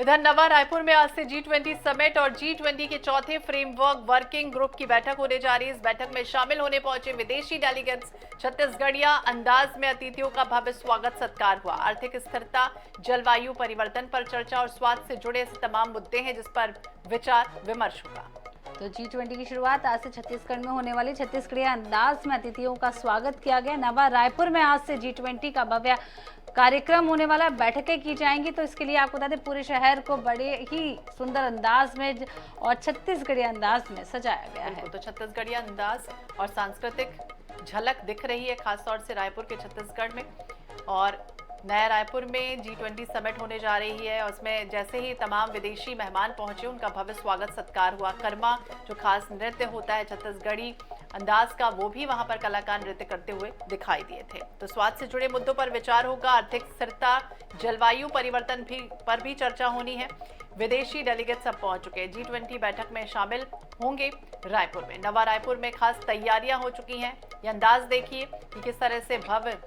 इधर नवा रायपुर में आज से G20 समिट और G20 के चौथे फ्रेमवर्क वर्किंग ग्रुप की बैठक होने जा रही है। इस बैठक में शामिल होने पहुंचे विदेशी डेलीगेट्स छत्तीसगढ़िया अंदाज में अतिथियों का भव्य स्वागत सत्कार हुआ। आर्थिक स्थिरता, जलवायु परिवर्तन पर चर्चा और स्वास्थ्य से जुड़े ऐसे तमाम मुद्दे हैं जिस पर विचार विमर्श हुआ। तो G20 की शुरुआत आज से छत्तीसगढ़ में होने वाली छत्तीसगढ़िया अंदाज में अतिथियों का स्वागत किया गया। नवा रायपुर में आज से G20 का भव्य कार्यक्रम होने वाला, बैठकें की जाएंगी। तो इसके लिए आपको बता दें पूरे शहर को बड़े ही सुंदर अंदाज में और छत्तीसगढ़िया अंदाज में सजाया गया है। तो छत्तीसगढ़िया अंदाज और सांस्कृतिक झलक दिख रही है खासतौर से रायपुर के छत्तीसगढ़ में। और नया रायपुर में G20 समिट होने जा रही है और उसमें जैसे ही तमाम विदेशी मेहमान पहुंचे उनका भव्य स्वागत सत्कार हुआ। कर्मा जो खास नृत्य होता है छत्तीसगढ़ी अंदाज का, वो भी वहां पर कलाकार नृत्य करते हुए दिखाई दिए थे। तो स्वास्थ्य से जुड़े मुद्दों पर विचार होगा। आर्थिक स्थिरता, जलवायु परिवर्तन पर भी चर्चा होनी है। विदेशी डेलीगेट सब पहुंच चुके हैं। G20 बैठक में शामिल होंगे रायपुर में। नवा रायपुर में खास तैयारियां हो चुकी हैं। ये अंदाज देखिए कि किस तरह से भव्य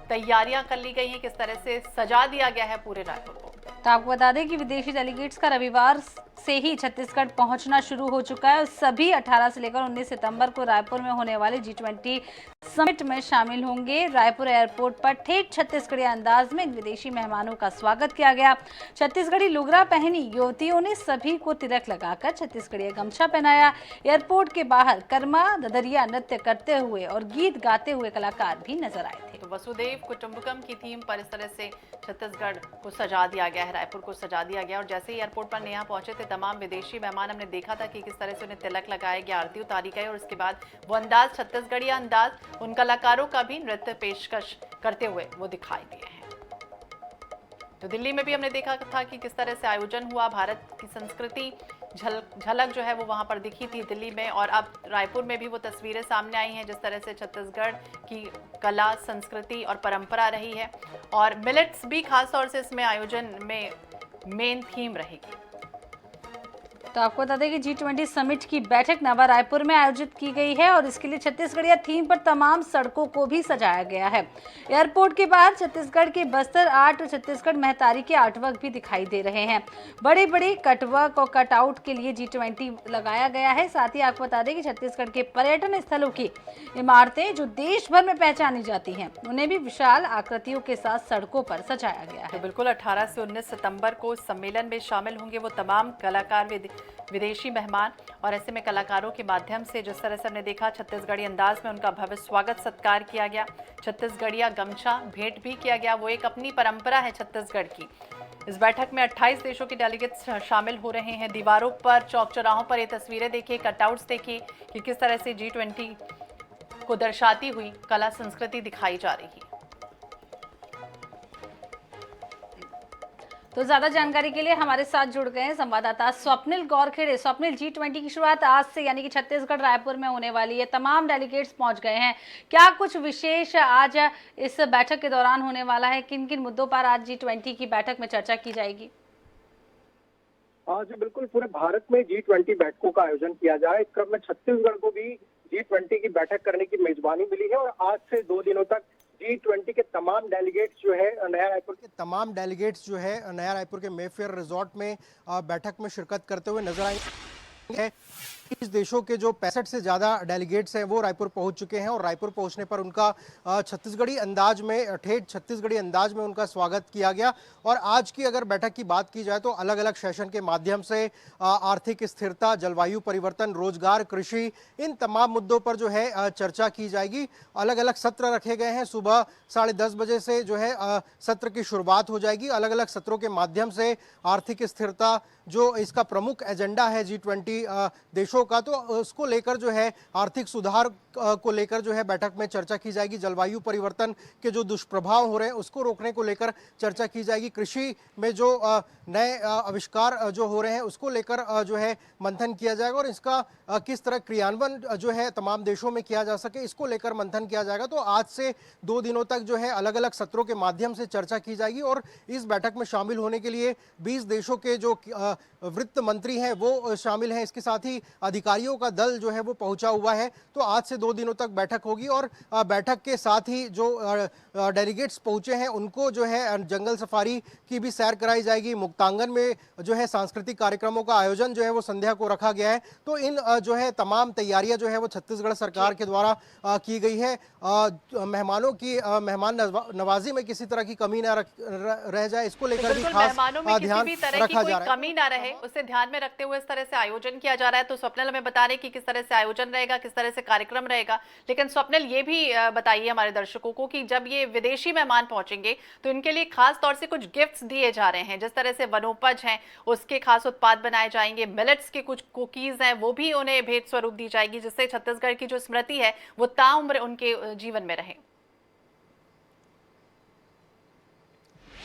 तैयारियां कर ली गई हैं, किस तरह से सजा दिया गया है पूरे रायपुर को। तो आपको बता दें कि विदेशी डेलीगेट्स का रविवार से ही छत्तीसगढ़ पहुंचना शुरू हो चुका है। सभी 18 से लेकर 19 सितंबर को रायपुर में होने वाले G20 समिट में शामिल होंगे। रायपुर एयरपोर्ट पर ठेठ छत्तीसगढ़िया अंदाज में विदेशी मेहमानों का स्वागत किया गया। छत्तीसगढ़ी लुगरा पहनी युवतियों ने सभी को तिलक लगाकर छत्तीसगढ़िया गमछा पहनाया। एयरपोर्ट के बाहर कर्मा ददरिया नृत्य करते हुए और गीत गाते हुए कलाकार भी नजर आए थे। तो वसुदेव कुटुंबकम की थीम पर इस तरह से छत्तीसगढ़ को सजा दिया गया है, रायपुर को सजा दिया गया। और जैसे ही एयरपोर्ट पर नेहा पहुंचे थे तमाम विदेशी मेहमान, हमने देखा था कि किस तरह से उन्हें तिलक लगाया गया, आरती उतारी गई और उसके बाद वो अंदाज छत्तीसगढ़िया अंदाज उन कलाकारों का भी नृत्य पेशकश करते हुए वो दिखाई दिए हैं। तो दिल्ली में भी हमने देखा था कि किस तरह से आयोजन हुआ। भारत की संस्कृति झलक जो है वो वहां पर दिखी थी दिल्ली में। और अब रायपुर में भी वो तस्वीरें सामने आई हैं जिस तरह से छत्तीसगढ़ की कला, संस्कृति और परंपरा रही है। और मिलेट्स भी खास तौर से इसमें आयोजन में मेन थीम रहेगी। तो आपको बता दें कि G20 समिट की बैठक नवा रायपुर में आयोजित की गई है और इसके लिए छत्तीसगढ़िया थीम पर तमाम सड़कों को भी सजाया गया है। एयरपोर्ट के बाहर छत्तीसगढ़ के बस्तर आर्ट और छत्तीसगढ़ महतारी के आर्टवर्क भी दिखाई दे रहे हैं। बड़े बड़े कटवर्क और कटआउट के लिए G20 लगाया गया है। साथ ही आपको बता दें कि छत्तीसगढ़ के पर्यटन स्थलों की इमारतें जो देश भर में पहचानी जाती हैं, उन्हें भी विशाल आकृतियों के साथ सड़कों पर सजाया गया है। तो बिल्कुल 18 से 19 सितंबर को सम्मेलन में शामिल होंगे वो तमाम कलाकार, विदेशी मेहमान। और ऐसे में कलाकारों के माध्यम से जिस तरह से हमने देखा छत्तीसगढ़ी अंदाज में उनका भव्य स्वागत सत्कार किया गया। छत्तीसगढ़िया गमछा भेंट भी किया गया, वो एक अपनी परंपरा है छत्तीसगढ़ की। इस बैठक में 28 देशों के डेलीगेट्स शामिल हो रहे हैं। दीवारों पर, चौक चौराहों पर ये तस्वीरें देखिए, कटआउट्स देखिए कि किस तरह से G20 को दर्शाती हुई कला संस्कृति दिखाई जा रही है। तो ज्यादा जानकारी के लिए हमारे साथ जुड़ गए हैं संवाददाता स्वप्निल गौरखेड़े। स्वप्निल, G20 की शुरुआत आज से यानी कि छत्तीसगढ़ रायपुर में होने वाली है। तमाम डेलीगेट्स पहुंच गए हैं। क्या कुछ विशेष आज इस बैठक के दौरान होने वाला है? किन किन मुद्दों पर आज G20 की बैठक में चर्चा की जाएगी? जी बिल्कुल, पूरे भारत में G20 बैठकों का आयोजन किया जा रहा है। इस क्रम में छत्तीसगढ़ को भी G20 की बैठक करने की मेजबानी मिली है और आज से 2 दिनों तक G20 के तमाम डेलीगेट्स जो है नया रायपुर के मेफेयर रिजॉर्ट में बैठक में शिरकत करते हुए नजर आएंगे। इस देशों के जो 65 से ज़्यादा डेलीगेट्स हैं वो रायपुर पहुंच चुके हैं और रायपुर पहुंचने पर उनका छत्तीसगढ़ी अंदाज में, ठेठ छत्तीसगढ़ी अंदाज में उनका स्वागत किया गया। और आज की अगर बैठक की बात की जाए तो अलग अलग सेशन के माध्यम से आर्थिक स्थिरता, जलवायु परिवर्तन, रोजगार, कृषि, इन तमाम मुद्दों पर जो है चर्चा की जाएगी। अलग अलग सत्र रखे गए हैं। सुबह 10:30 बजे से जो है सत्र की शुरुआत हो जाएगी। अलग अलग सत्रों के माध्यम से आर्थिक स्थिरता जो इसका प्रमुख एजेंडा है G20 देशों का, तो उसको लेकर जो है आर्थिक सुधार को लेकर जो है बैठक में चर्चा की जाएगी। जलवायु परिवर्तन के जो दुष्प्रभाव हो रहे हैं उसको रोकने को लेकर चर्चा की जाएगी। कृषि में जो नए आविष्कार जो हो रहे हैं उसको लेकर जो है मंथन किया जाएगा और इसका किस तरह क्रियान्वयन जो है तमाम देशों में किया जा सके, इसको लेकर मंथन किया जाएगा। तो आज से 2 दिनों तक जो है अलग अलग सत्रों के माध्यम से चर्चा की जाएगी और इस बैठक में शामिल होने के लिए 20 देशों के जो वित्त मंत्री हैं वो शामिल हैं। इसके साथ ही अधिकारियों का दल जो है वो पहुंचा हुआ है। तो आज से 2 दिनों तक बैठक होगी और बैठक के साथ ही जो डेलीगेट्स पहुंचे हैं उनको जो है जंगल सफारी की भी सैर कराई जाएगी। मुक्तांगन में जो है सांस्कृतिक कार्यक्रमों का आयोजन जो है वो संध्या को रखा गया है। तो इन जो है तमाम तैयारियां जो है वो छत्तीसगढ़ सरकार के द्वारा की गई है। मेहमानों की मेहमान नवाजी में किसी तरह की कमी ना रह जाए, इसको लेकर भी खास मेहमानों में किसी ध्यान भी तरह की रखा कोई जा रहा है। कमी ना रहे, उसे ध्यान में रखते हुए इस तरह से आयोजन किया जा रहा है। तो स्वप्निल हमें बता रहे कि किस तरह से आयोजन रहेगा, किस तरह से कार्यक्रम रहेगा। लेकिन स्वप्निल ये भी बताइए हमारे दर्शकों को कि जब ये विदेशी मेहमान पहुंचेंगे तो इनके लिए खास तौर से कुछ गिफ्ट्स दिए जा रहे हैं। जिस तरह से वनोपज हैं उसके खास उत्पाद बनाए जाएंगे, मिलेट्स के कुछ कुकीज हैं वो भी उन्हें भेंट स्वरूप दी जाएगी, जिससे छत्तीसगढ़ की जो स्मृति है वो ताउम्र उनके जीवन में रहे।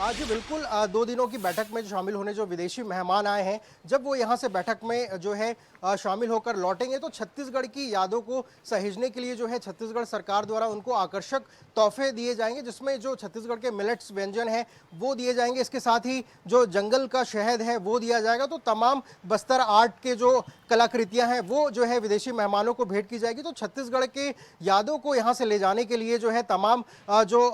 आज बिल्कुल 2 दिनों की बैठक में शामिल होने जो विदेशी मेहमान आए हैं, जब वो यहाँ से बैठक में जो है शामिल होकर लौटेंगे तो छत्तीसगढ़ की यादों को सहेजने के लिए जो है छत्तीसगढ़ सरकार द्वारा उनको आकर्षक तोहफे दिए जाएंगे, जिसमें जो छत्तीसगढ़ के मिलेट्स व्यंजन हैं वो दिए जाएंगे। इसके साथ ही जो जंगल का शहद है वो दिया जाएगा। तो तमाम बस्तर आर्ट के जो कलाकृतियां हैं वो जो है विदेशी मेहमानों को भेंट की जाएगी। तो छत्तीसगढ़ के यादों को यहाँ से ले जाने के लिए जो है तमाम जो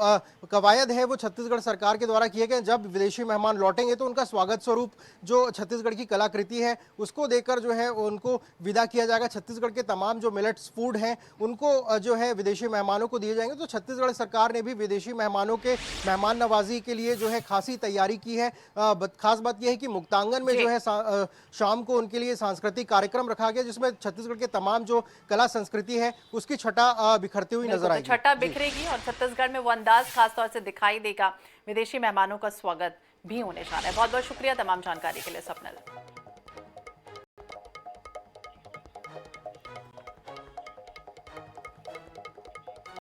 कवायद है वो छत्तीसगढ़ सरकार के द्वारा किए गए। जब विदेशी मेहमान लौटेंगे तो उनका स्वागत स्वरूप जो छत्तीसगढ़ की कलाकृति है उसको देकर जो है उनको विदा किया जाएगा। छत्तीसगढ़ के तमाम जो मिलेट्स फूड हैं उनको जो है विदेशी मेहमानों को दिए जाएंगे। तो छत्तीसगढ़ सरकार ने भी विदेशी मेहमानों के मेहमान नवाजी के लिए जो है खासी तैयारी की है। खास बात यह है कि मुक्तांगन में जो है शाम को उनके लिए सांस्कृतिक कार्यक्रम रखा गया, जिसमें छत्तीसगढ़ के तमाम जो कला संस्कृति है उसकी छटा बिखरती हुई नजर आएगी। छटा बिखरेगी और छत्तीसगढ़ में वो अंदाज खास तौर से दिखाई देगा। विदेशी मेहमानों का स्वागत भी होने जा रहा है। बहुत बहुत शुक्रिया तमाम जानकारी के लिए स्वप्निल।